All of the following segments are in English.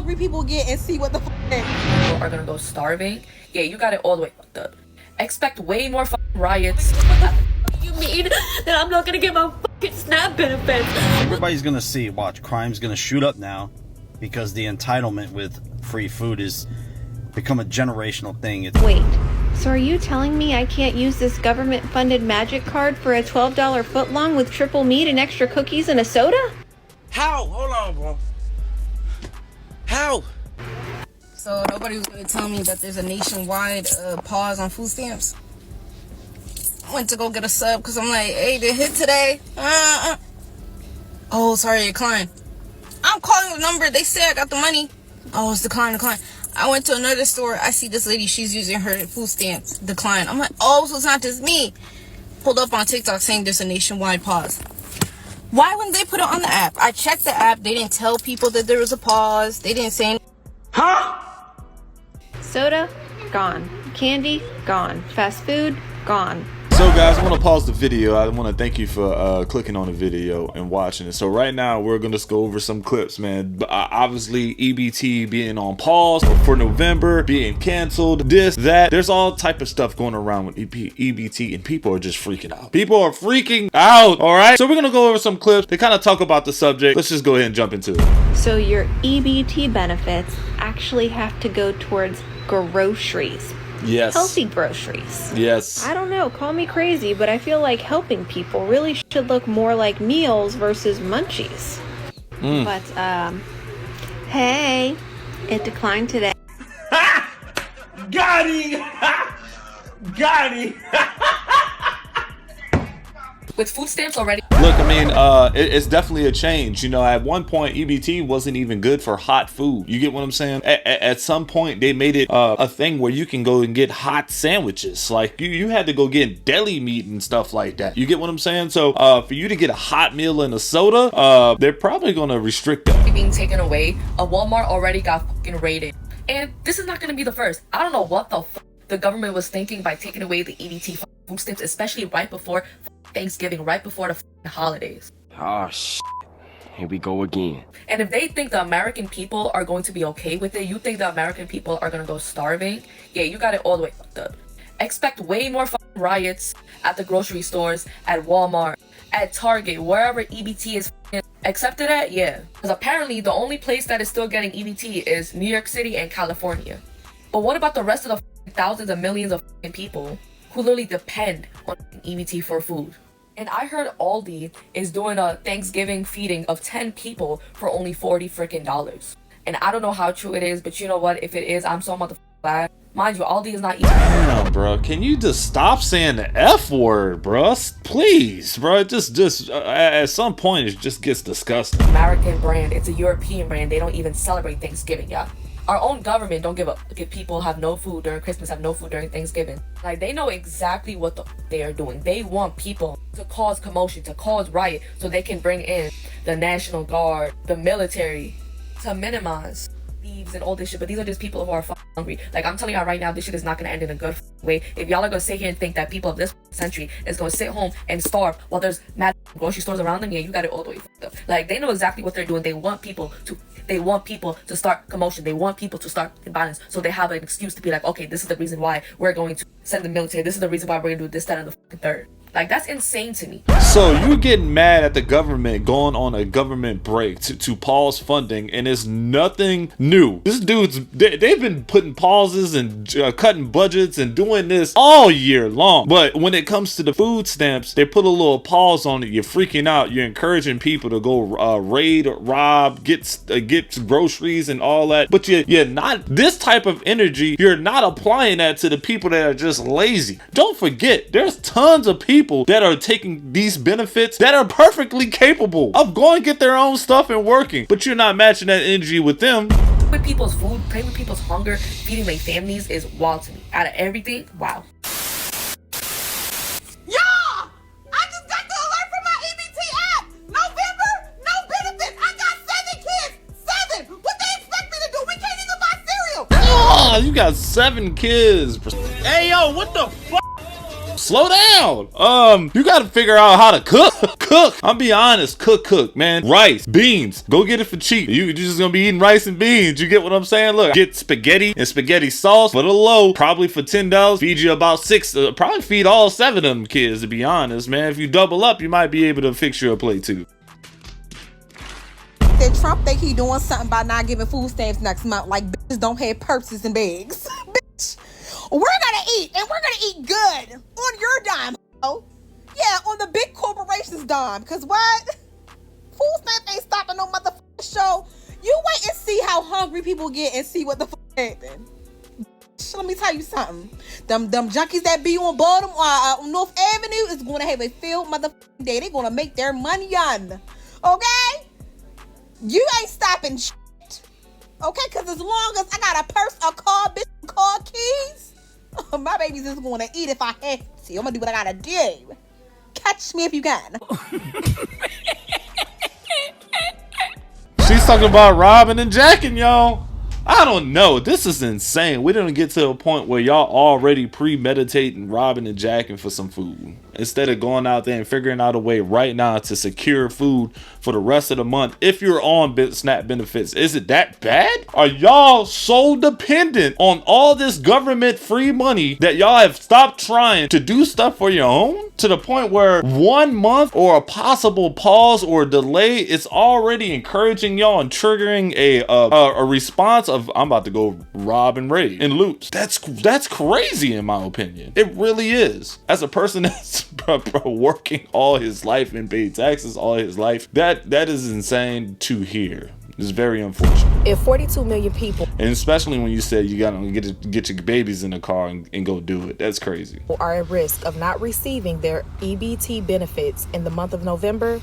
hungry people get and see what the fuck they are gonna go starving. Yeah, you got it all the way fucked up. Expect way more riots. You mean that I'm not gonna get my fucking SNAP benefits? Everybody's gonna see, watch, crime's gonna shoot up now because the entitlement with free food is become a generational thing. Wait, so are you telling me I can't use this government-funded magic card for a $12 footlong with triple meat and extra cookies and a soda? How? Hold on, bro. How? So nobody was gonna tell me that there's a nationwide pause on food stamps. I went to go get a sub because I'm like, hey, they hit today. Oh, sorry, decline. I'm calling the number. They say I got the money. Oh, it's decline. I went to another store. I see this lady. She's using her food stamps. Decline. I'm like, oh, so it's not just me. Pulled up on TikTok saying there's a nationwide pause. Why wouldn't they put it on the app? I checked the app. They didn't tell people that there was a pause. They didn't say anything. Huh? Soda, gone. Candy, gone. Fast food, gone. So guys, I want to pause the video. I want to thank you for clicking on the video and watching it. So right now we're going to just go over some clips, man. Obviously EBT being on pause for November, being canceled, this, that. There's all type of stuff going around with EBT and people are just freaking out. People are freaking out, all right? So we're going to go over some clips to kind of talk about the subject. Let's just go ahead and jump into it. So your EBT benefits actually have to go towards groceries. Yes. Healthy groceries. Yes. I don't know, call me crazy, but I feel like helping people really should look more like meals versus munchies. But, hey, it declined today. Got him! Got him! With food stamps already. Look, I mean, it's definitely a change. You know, at one point, EBT wasn't even good for hot food. You get what I'm saying? At some point, they made it a thing where you can go and get hot sandwiches. Like, you had to go get deli meat and stuff like that. You get what I'm saying? So, for you to get a hot meal and a soda, they're probably going to restrict that. Being taken away, a Walmart already got fucking raided. And this is not going to be the first. I don't know what the fuck the government was thinking by taking away the EBT food stamps, especially right before Thanksgiving, right before the holidays. Oh, shit. Here we go again. And if they think the American people are going to be okay with it, you think the American people are going to go starving? Yeah, you got it all the way fucked up. Expect way more riots at the grocery stores, at Walmart, at Target, wherever EBT is accepted at, yeah. Because apparently the only place that is still getting EBT is New York City and California. But what about the rest of the thousands of millions of people who literally depend on EBT for food? And I heard Aldi is doing a Thanksgiving feeding of 10 people for only $40 freaking. And I don't know how true it is, but you know what? If it is, I'm so motherfucking glad. Mind you, Aldi is not eating. Damn, bro. Can you just stop saying the F word, bro? Please, bro. Just at some point, it just gets disgusting. American brand. It's a European brand. They don't even celebrate Thanksgiving, yeah. Our own government don't give up. People have no food during Christmas, have no food during Thanksgiving. Like, they know exactly what they are doing. They want people to cause commotion, to cause riot, so they can bring in the National Guard, the military, to minimize thieves and all this shit. But these are just people who are hungry. Like, I'm telling y'all right now, this shit is not gonna end in a good way. If y'all are gonna sit here and think that people of this century is gonna sit home and starve while there's mad grocery stores around them, yeah, you got it all the way fucked up. Like, they know exactly what they're doing. They want people to start commotion. They want people to start violence. So they have an excuse to be like, okay, this is the reason why we're going to send the military. This is the reason why we're gonna do this, that, and the third. Like, that's insane to me. So you getting mad at the government going on a government break to pause funding, and it's nothing new. This dude's, they've been putting pauses and cutting budgets and doing this all year long. But when it comes to the food stamps, they put a little pause on it. You're freaking out. You're encouraging people to go raid, rob, get groceries and all that. But you're not, this type of energy, you're not applying that to the people that are just lazy. Don't forget, there's tons of people that are taking these benefits that are perfectly capable of going get their own stuff and working, but you're not matching that energy with them. With people's food, playing with people's hunger, feeding their families is wild to me. Out of everything, wow. Y'all! I just got the alert from my EBT app! November, no benefits! I got 7 kids! 7! What they expect me to do? We can't even buy cereal! Oh, you got 7 kids. Hey, yo, what the fuck? slow down. You gotta figure out how to cook. I'm be honest, cook, man. Rice, beans, go get it for cheap. You're just gonna be eating rice and beans. You get what I'm saying? Look, get spaghetti and spaghetti sauce for the low, probably for $10. Feed you about 6, probably feed all 7 of them kids, to be honest, man. If you double up, you might be able to fix you a plate too. That Trump think he doing something by not giving food stamps next month, like bitches don't have purses and bags. Bitch, we're gonna eat, and we're gonna eat good on your dime. Yeah, on the big corporations' dime. Cause what? Food stamps ain't stopping no motherfucking show. You wait and see how hungry people get and see what the fuck happen. Let me tell you something. Them junkies that be on Baltimore, on North Avenue is gonna have a field motherfucking day. They gonna make their money on. Okay? You ain't stopping shit. Okay? Cause as long as I got a purse, a car, bitch, car keys, my baby's just gonna eat if I have to. I'm gonna do what I gotta do. Catch me if you can. She's talking about robbing and jacking, y'all. I don't know. This is insane. We didn't get to a point where y'all already premeditating robbing and jacking for some food. Instead of going out there and figuring out a way right now to secure food for the rest of the month. If you're on SNAP benefits, is it that bad? Are y'all so dependent on all this government free money that y'all have stopped trying to do stuff for your own? To the point where 1 month or a possible pause or delay is already encouraging y'all and triggering a response of I'm about to go rob and raid and loot. That's crazy in my opinion. It really is. As a person that's working all his life and paid taxes all his life, that is insane to hear. It's very unfortunate. If 42 million people, and especially when you said you gotta get your babies in the car and go do it, that's crazy. Are at risk of not receiving their EBT benefits in the month of November,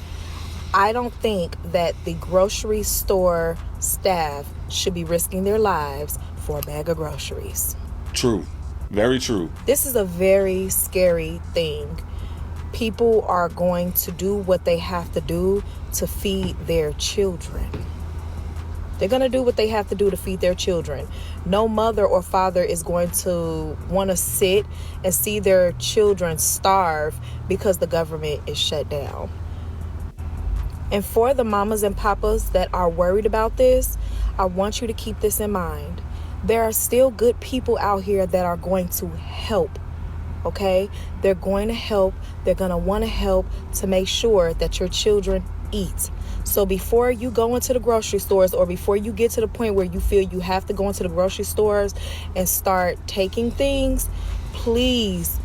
I don't think that the grocery store staff should be risking their lives for a bag of groceries. True. Very true. This is a very scary thing. People are going to do what they have to do to feed their children. They're going to do what they have to do to feed their children. No mother or father is going to want to sit and see their children starve because the government is shut down. And for the mamas and papas that are worried about this, I want you to keep this in mind. There are still good people out here that are going to help, okay? They're going to help. They're going to want to help to make sure that your children eat. So before you go into the grocery stores or before you get to the point where you feel you have to go into the grocery stores and start taking things, please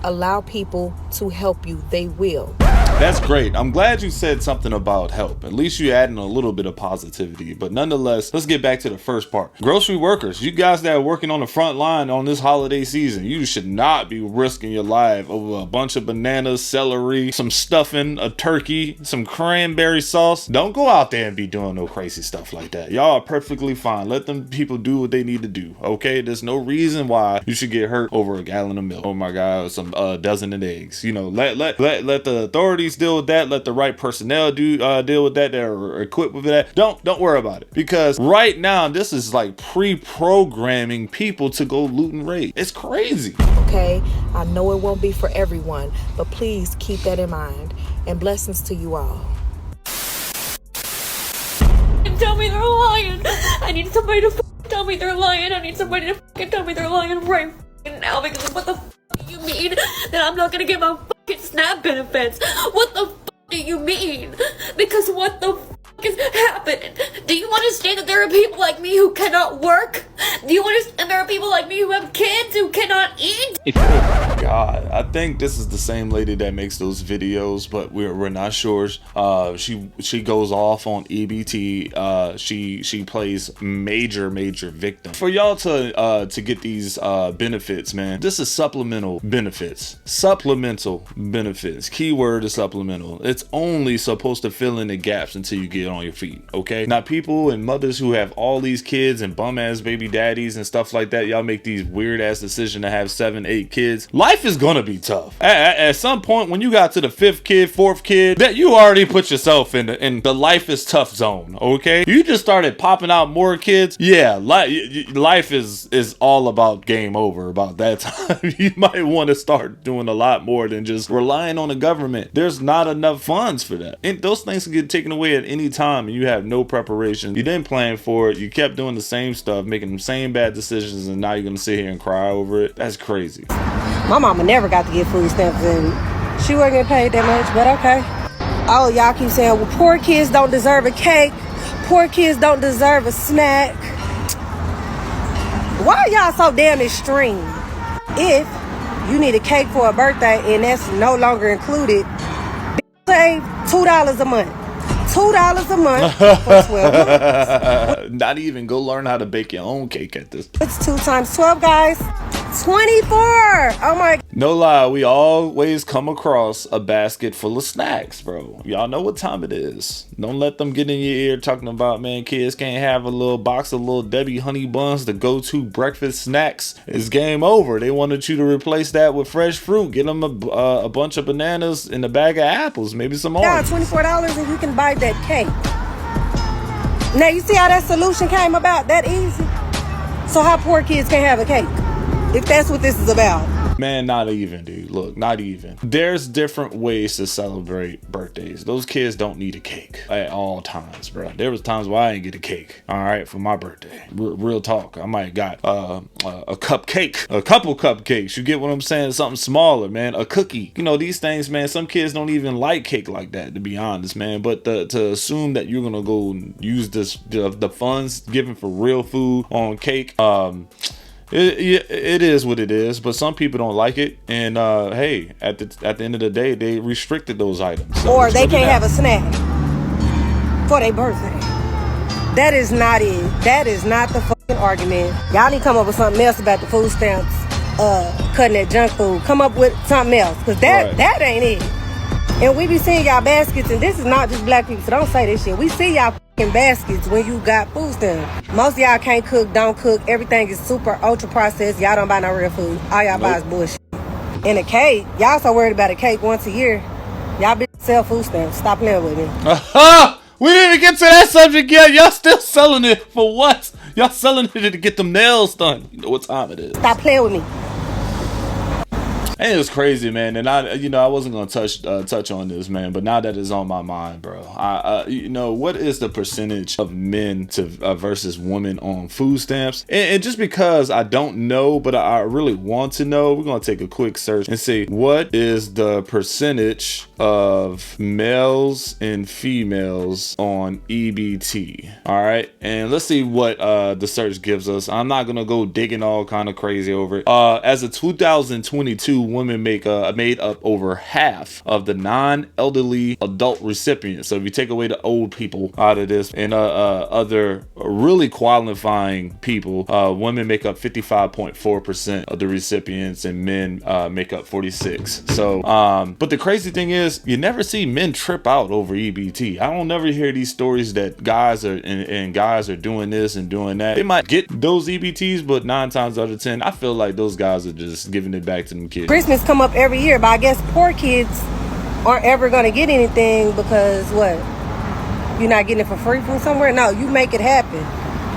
allow people to help you. They will. That's great. I'm glad you said something about help. At least you adding a little bit of positivity. But nonetheless, let's get back to the first part. Grocery workers, you guys that are working on the front line on this holiday season, you should not be risking your life over a bunch of bananas, celery, some stuffing, a turkey, some cranberry sauce. Don't go out there and be doing no crazy stuff like that. Y'all are perfectly fine. Let them people do what they need to do. Okay? There's no reason why you should get hurt over a gallon of milk. Oh my God, some dozen of eggs. You know, let the authorities deal with that. Let the right personnel deal with that. They're equipped with that. Don't worry about it, because right now this is like pre-programming people to go loot and raid. It's crazy. Okay, I know it won't be for everyone, but please keep that in mind. And blessings to you all. Tell me they're lying. I need somebody to tell me they're lying. I need somebody to tell me they're lying right now, because what the do you mean that I'm not gonna get my fucking SNAP benefits? What the do you mean? Because what the is happening? Do you understand that there are people like me who cannot work? Do you understand there are people like me who have kids who cannot eat? Oh my God, I think this is the same lady that makes those videos, but we're not sure. She goes off on EBT. She plays major victim. For y'all to get these benefits, man, this is supplemental benefits. Supplemental benefits. Keyword is supplemental. It's only supposed to fill in the gaps until you get on your feet, okay? Now, people and mothers who have all these kids and bum-ass baby daddies and stuff like that, y'all make these weird-ass decisions to have 7, 8 kids. Life is gonna be tough. At some point, when you got to the 5th kid, 4th kid, that you already put yourself in the life is tough zone, okay? You just started popping out more kids. Yeah, life is all about game over about that time. You might want to start doing a lot more than just relying on the government. There's not enough funds for that. And those things can get taken away at any time, and you have no preparation. You didn't plan for it. You kept doing the same stuff, making the same bad decisions, and now you're gonna sit here and cry over it. That's crazy. My mama never got to get food stamps, and she wasn't getting paid that much, but okay. Oh, y'all keep saying, well, poor kids don't deserve a cake. Poor kids don't deserve a snack. Why are y'all so damn extreme? If you need a cake for a birthday and that's no longer included, save $2 a month. $2 a month for 12 months. Not even go learn how to bake your own cake at this. It's 2 times 12, guys. 24. Oh my. No lie, we always come across a basket full of snacks, bro. Y'all know what time it is. Don't let them get in your ear talking about, man, kids can't have a little box of little Debbie honey buns, the go-to breakfast snacks. It's game over. They wanted you to replace that with fresh fruit. Get them a bunch of bananas and a bag of apples, maybe some oranges. Yeah, $24 and you can buy that cake. Now you see how that solution came about? That easy. So how poor kids can't have a cake? If that's what this is about. Man, not even, dude. Look, not even. There's different ways to celebrate birthdays. Those kids don't need a cake at all times, bro. There was times where I didn't get a cake, all right, for my birthday. Real talk. I might have got a cupcake, a couple cupcakes. You get what I'm saying? Something smaller, man. A cookie. You know, these things, man, some kids don't even like cake like that, to be honest, man. But to assume that you're going to go use the funds given for real food on cake, it is what it is, but some people don't like it, and hey, at the end of the day, they restricted those items. So or they can't have a snack for their birthday. That is not it. That is not the fucking argument. Y'all need to come up with something else about the food stamps, cutting that junk food. Come up with something else, because that ain't it. And we be seeing y'all baskets, and this is not just black people, so don't say this shit. We see y'all fucking baskets when you got food stamps. Most of y'all can't cook, don't cook. Everything is super ultra processed. Y'all don't buy no real food. All y'all buy is bullshit. And a cake, y'all so worried about a cake once a year. Y'all bitches sell food stamps. Stop playing with me. We didn't even get to that subject yet. Y'all still selling it for what? Y'all selling it to get them nails done. You know what time it is. Stop playing with me. And it was crazy, man. And I wasn't gonna touch on this, man. But now that it's on my mind, bro, what is the percentage of men to versus women on food stamps? And just because I don't know, but I really want to know, we're gonna take a quick search and see what is the percentage of males and females on EBT. All right, and let's see what the search gives us. I'm not gonna go digging all kind of crazy over it. As of 2022. Women made up over half of the non-elderly adult recipients. So if you take away the old people out of this and other really qualifying people, women make up 55.4% of the recipients, and men make up 46%. So, but the crazy thing is, you never see men trip out over EBT. I don't never hear these stories that guys are doing this and doing that. They might get those EBTs, but 9 times out of 10, I feel like those guys are just giving it back to them kids. Christmas come up every year, but I guess poor kids aren't ever going to get anything because what? You're not getting it for free from somewhere? No, you make it happen.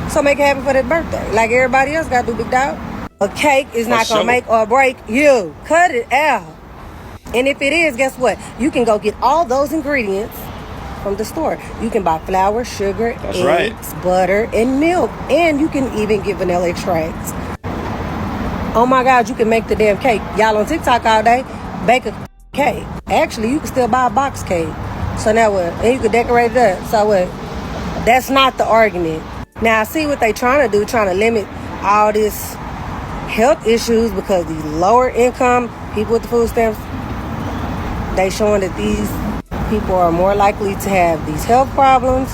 So make it happen for that birthday. Like everybody else got to do, big dog. A cake is not going to make or break you. Cut it out. And if it is, guess what? You can go get all those ingredients from the store. You can buy flour, sugar, eggs, butter, and milk. And you can even get vanilla extracts. Oh my God, you can make the damn cake. Y'all on TikTok all day, bake a cake. Actually, you can still buy a box cake. So now what? And you can decorate it up. So what? That's not the argument. Now, I see what they trying to do, trying to limit all this health issues because these lower income people with the food stamps, they showing that these people are more likely to have these health problems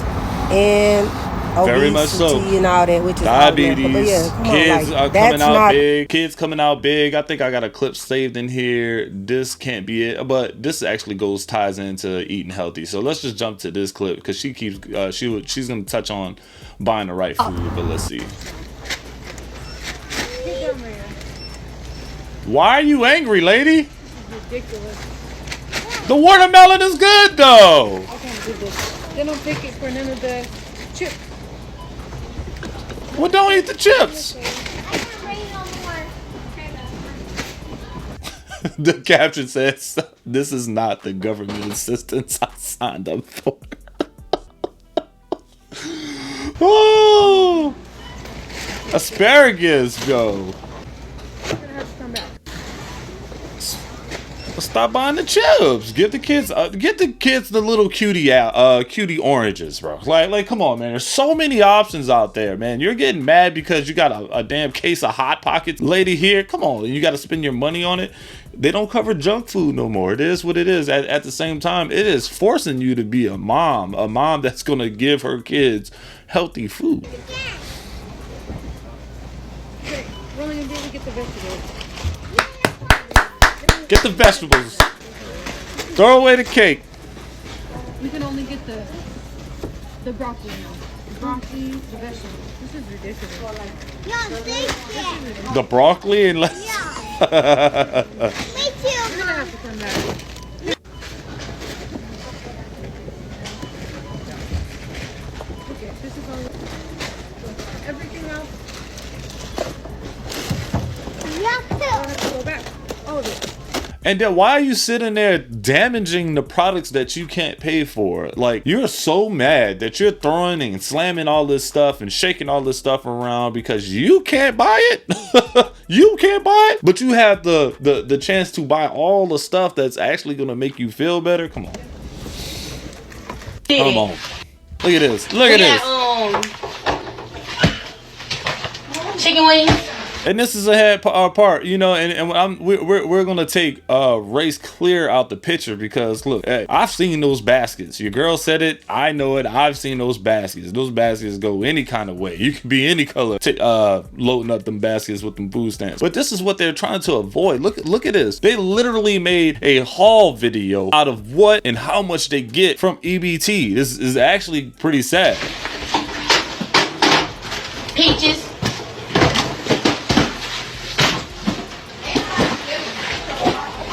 and Very much so. and all that, which is Diabetes. but yeah, come Kids on, like, are that's coming out not big. Kids coming out big. I think I got a clip saved in here. This can't be it, but this actually ties into eating healthy. So let's just jump to this clip because she keeps she's gonna touch on buying the right food. But let's see. Why are you angry, lady? This is ridiculous. The watermelon is good though. I can't do this. They don't take it for none of the chips. Well, don't eat the chips. The caption says, "This is not the government assistance I signed up for." Oh, asparagus, yo. Stop buying the chips. Give the kids the little cutie oranges, bro. Like, come on, man. There's so many options out there, man. You're getting mad because you got a damn case of Hot Pockets, lady here. Come on, you got to spend your money on it. They don't cover junk food no more. It is what it is. At the same time, it is forcing you to be a mom that's gonna give her kids healthy food. Okay, we're only gonna be able to get the vegetables. Get the vegetables. Throw away the cake. We can only get the broccoli now. The broccoli, the vegetables. This is ridiculous. The broccoli and lettuce. You're gonna have to come back. Okay, this is all. Everything else. I don't have to go back. All of it. And then why are you sitting there damaging the products that you can't pay for? Like, you're so mad that you're throwing and slamming all this stuff and shaking all this stuff around because you can't buy it. You can't buy it, but you have the chance to buy all the stuff that's actually gonna make you feel better. Come on. Come on. Look at this. Look at this. Chicken wings. And this is a part, you know, and we're gonna take race clear out the picture because look, hey, I've seen those baskets. Your girl said it, I know it. I've seen those baskets. Those baskets go any kind of way. You can be any color, loading up them baskets with them food stamps. But this is what they're trying to avoid. Look at this. They literally made a haul video out of what and how much they get from EBT. This is actually pretty sad. Peaches.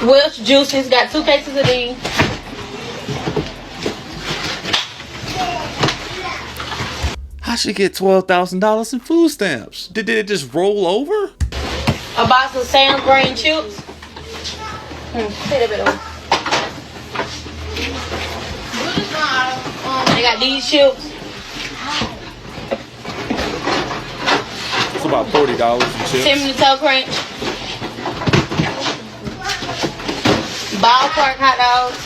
Welch juices, got 2 cases of these. How she get $12,000 in food stamps? Did it just roll over? A box of Sam's green chips. Say that bit over. They got these chips. It's about $40 in chips. Cinnamon Toast Crunch. Ballpark hot dogs.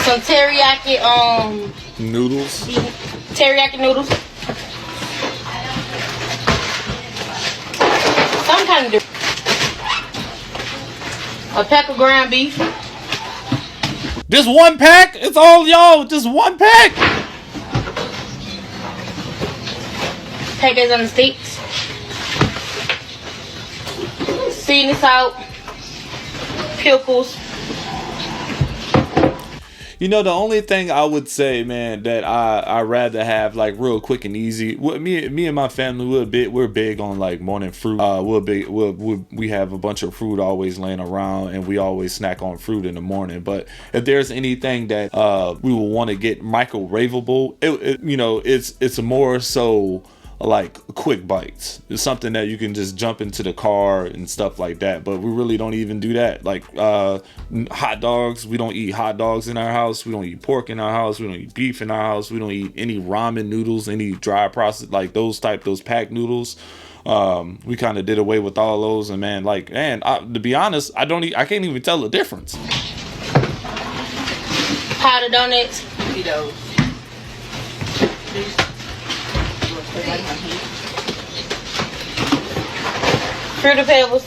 Some teriyaki Noodles. teriyaki noodles. Some kind of different. A pack of ground beef. Just one pack? It's all y'all, just one pack. Packets on the sticks. Seasoning salt. Pickles. You know, the only thing I would say, man, that I rather have like real quick and easy. Me and my family, we're big on like morning fruit. We have a bunch of fruit always laying around, and we always snack on fruit in the morning. But if there's anything that we will want to get microwavable, it's more so like quick bites. It's something that you can just jump into the car and stuff like that, but we really don't even do that. Like hot dogs, we don't eat hot dogs in our house. We don't eat pork in our house. We don't eat beef in our house. We don't eat any ramen noodles, any dry process, like those packed noodles. We kind of did away with all those, and to be honest, I can't even tell the difference. Powder donuts. Fruity Pebbles.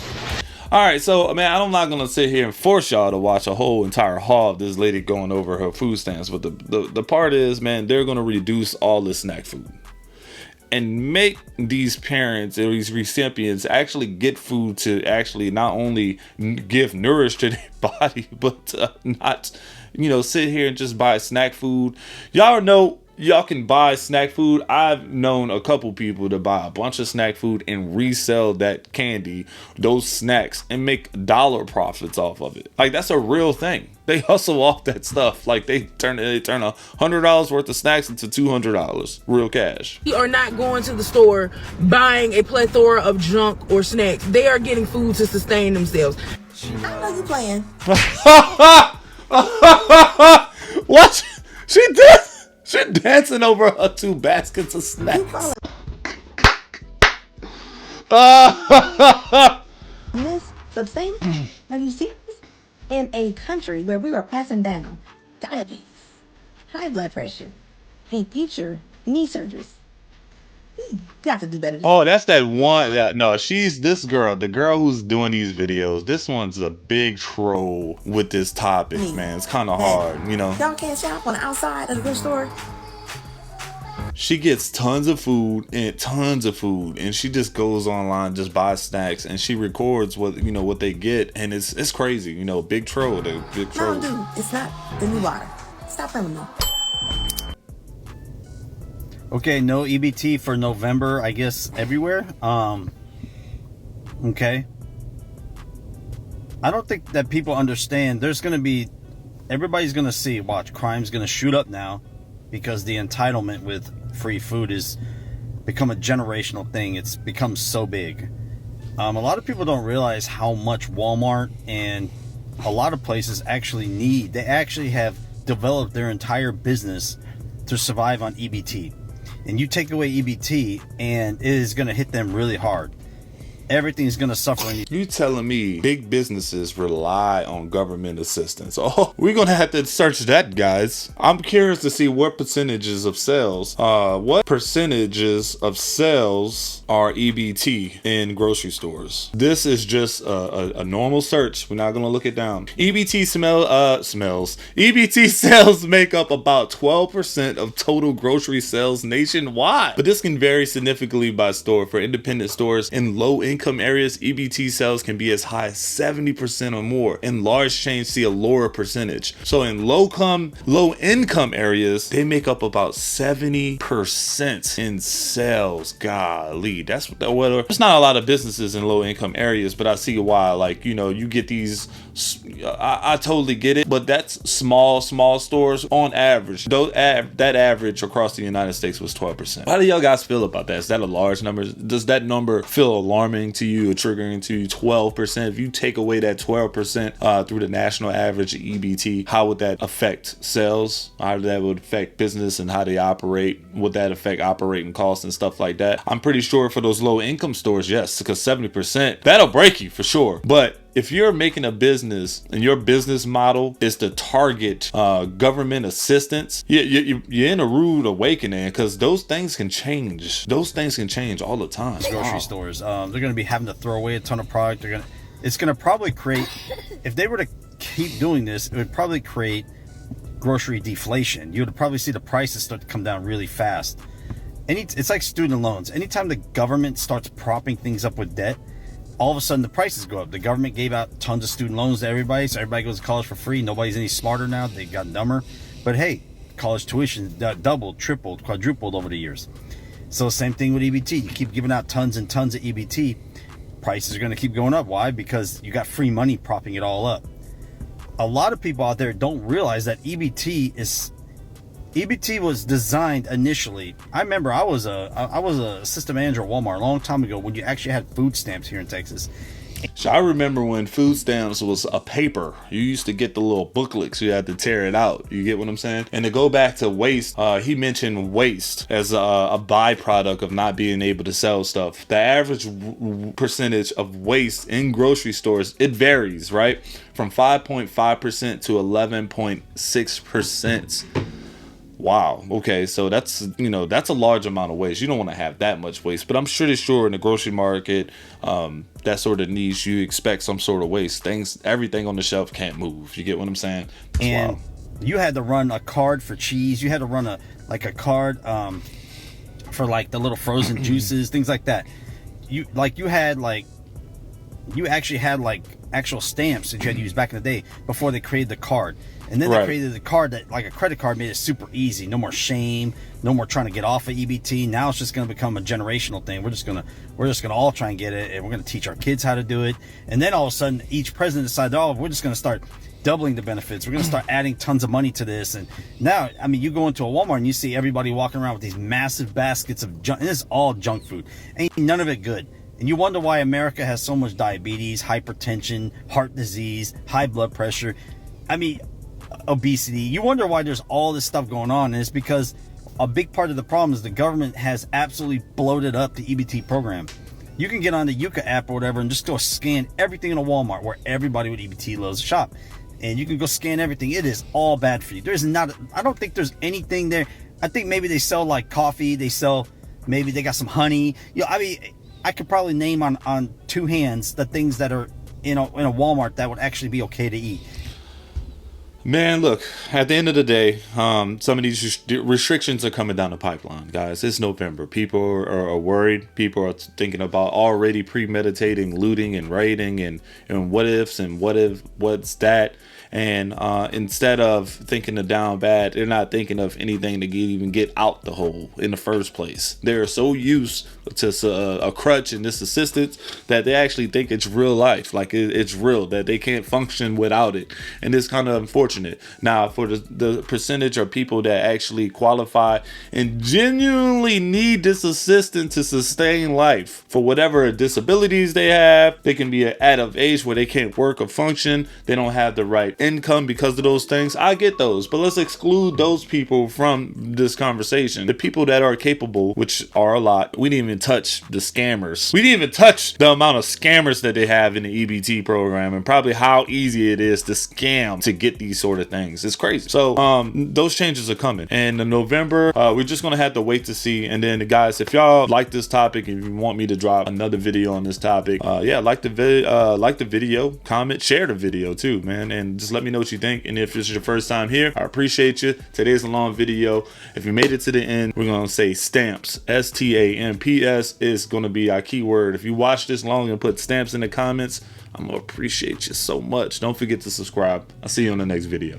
All right, so man, I'm not gonna sit here and force y'all to watch a whole entire haul of this lady going over her food stamps. But the part is, man, they're gonna reduce all the snack food and make these parents or these recipients actually get food to actually not only give nourish to their body, but not, sit here and just buy snack food. Y'all know y'all can buy snack food. I've known a couple people to buy a bunch of snack food and resell that candy, those snacks, and make dollar profits off of it. Like, that's a real thing. They hustle off that stuff. Like, they turn $100 worth of snacks into $200 real cash. We are not going to the store buying a plethora of junk or snacks. They are getting food to sustain themselves. I know you playing. What? She did. She's dancing over her 2 baskets of snacks. Miss Substain, have you seen this? In a country where we are passing down diabetes, high blood pressure, and future knee surgeries. You have to do better. Oh, that's that one. Yeah, no, she's this girl, the girl who's doing these videos. This one's a big troll with this topic, man. It's kind of hard, Y'all can't shop on the outside of the grocery store. She gets tons of food, and she just goes online, just buys snacks, and she records what they get, and it's crazy, big troll, the big troll. No, dude, it's not the new water. Stop playing with me. Okay, no EBT for November, I guess, everywhere. Okay. I don't think that people understand. Everybody's going to see, watch, crime's going to shoot up now because the entitlement with free food has become a generational thing. It's become so big. A lot of people don't realize how much Walmart and a lot of places actually have developed their entire business to survive on EBT. And you take away EBT and it is going to hit them really hard. Everything's going to suffer. You telling me big businesses rely on government assistance? Oh, we're going to have to search that, guys. I'm curious to see what percentages of sales are EBT in grocery stores. This is just a normal search. We're not going to look it down. EBT smells. EBT sales make up about 12% of total grocery sales nationwide. But this can vary significantly by store. For independent stores in low income areas, EBT sales can be as high as 70% or more. In large chains, see a lower percentage. So in low income areas, they make up about 70% in sales. Golly, there's not a lot of businesses in low income areas, but I see why. Like, you get these. I totally get it, but that's small stores on average. That average across the United States was 12%. How do y'all guys feel about that? Is that a large number? Does that number feel alarming to you or triggering to you? 12%. If you take away that 12% through the national average of EBT, how would that affect sales? How that would affect business and how they operate? Would that affect operating costs and stuff like that? I'm pretty sure for those low income stores, yes, because 70%, that'll break you for sure. But if you're making a business and your business model is to target government assistance, you're in a rude awakening, because those things can change. Those things can change all the time. Grocery stores, they're going to be having to throw away a ton of product. It's going to probably create, if they were to keep doing this, it would probably create grocery deflation. You would probably see the prices start to come down really fast. It's like student loans. Anytime the government starts propping things up with debt, all of a sudden the prices go up. The government gave out tons of student loans to everybody, so everybody goes to college for free. Nobody's any smarter now. They got dumber. But hey, college tuition doubled, tripled, quadrupled over the years. So same thing with EBT. You keep giving out tons and tons of EBT, prices are going to keep going up. Why? Because you got free money propping it all up. A lot of people out there don't realize that EBT was designed initially. I remember I was a assistant manager at Walmart a long time ago when you actually had food stamps here in Texas. So I remember when food stamps was a paper. You used to get the little booklets. You had to tear it out. You get what I'm saying? And to go back to waste, he mentioned waste as a byproduct of not being able to sell stuff. The average percentage of waste in grocery stores, it varies, right? From 5.5% to 11.6%. Wow. Okay. So that's, you know, that's a large amount of waste. You don't want to have that much waste, but I'm pretty sure in the grocery market, that sort of niche, you expect some sort of waste. Everything on the shelf can't move. You get what I'm saying? That's And wild. you had to run a card for cheese. You had to run a card for like the little frozen juices, things like that. You actually had like actual stamps that you had to use back in the day before they created the card. And then they created the card that, like a credit card, made it super easy. No more shame. No more trying to get off of EBT. Now it's just going to become a generational thing. We're just gonna all try and get it, and we're gonna teach our kids how to do it. And then all of a sudden, each president decided, oh, we're just gonna start doubling the benefits. We're gonna start adding tons of money to this. And now, I mean, you go into a Walmart and you see everybody walking around with these massive baskets of junk. And it's all junk food. Ain't none of it good. And you wonder why America has so much diabetes, hypertension, heart disease, high blood pressure. I mean, obesity. You wonder why there's all this stuff going on, and it's because a big part of the problem is the government has absolutely bloated up the EBT program. You can get on the Yuka app or whatever and just go scan everything in a Walmart where everybody with EBT loves to shop, and you can go scan everything. It is all bad for you. I don't think there's anything there. I think maybe they sell like coffee, maybe they got some honey. I mean, I could probably name on two hands the things that are in a Walmart that would actually be okay to eat. Man, look, at the end of the day, some of these restrictions are coming down the pipeline, guys. It's November. People are worried. People are thinking about already premeditating looting and raiding and what ifs and what's that. And instead of thinking of down bad, they're not thinking of anything to even get out the hole in the first place. They're so used to a crutch and this assistance that they actually think it's real life, like it's real, that they can't function without it. And it's kind of unfortunate. Now, for the percentage of people that actually qualify and genuinely need this assistance to sustain life for whatever disabilities they have, they can be at of age where they can't work or function. They don't have the right income because of those things. I get those, but let's exclude those people from this conversation. The people that are capable, which are a lot. We didn't even touch the scammers. We didn't even touch the amount of scammers that they have in the EBT program, and probably how easy it is to scam to get these sort of things. It's crazy. So those changes are coming, and in November we're just gonna have to wait to see. And then, guys, if y'all like this topic, if you want me to drop another video on this topic, like the video, comment, share the video too, man, and just let me know what you think. And if this is your first time here, I appreciate you. Today's a long video. If you made it to the end, we're gonna say stamps. STAMPS is gonna be our keyword. If you watch this long and put stamps in the comments, I'm gonna appreciate you so much. Don't forget to subscribe. I'll see you on the next video.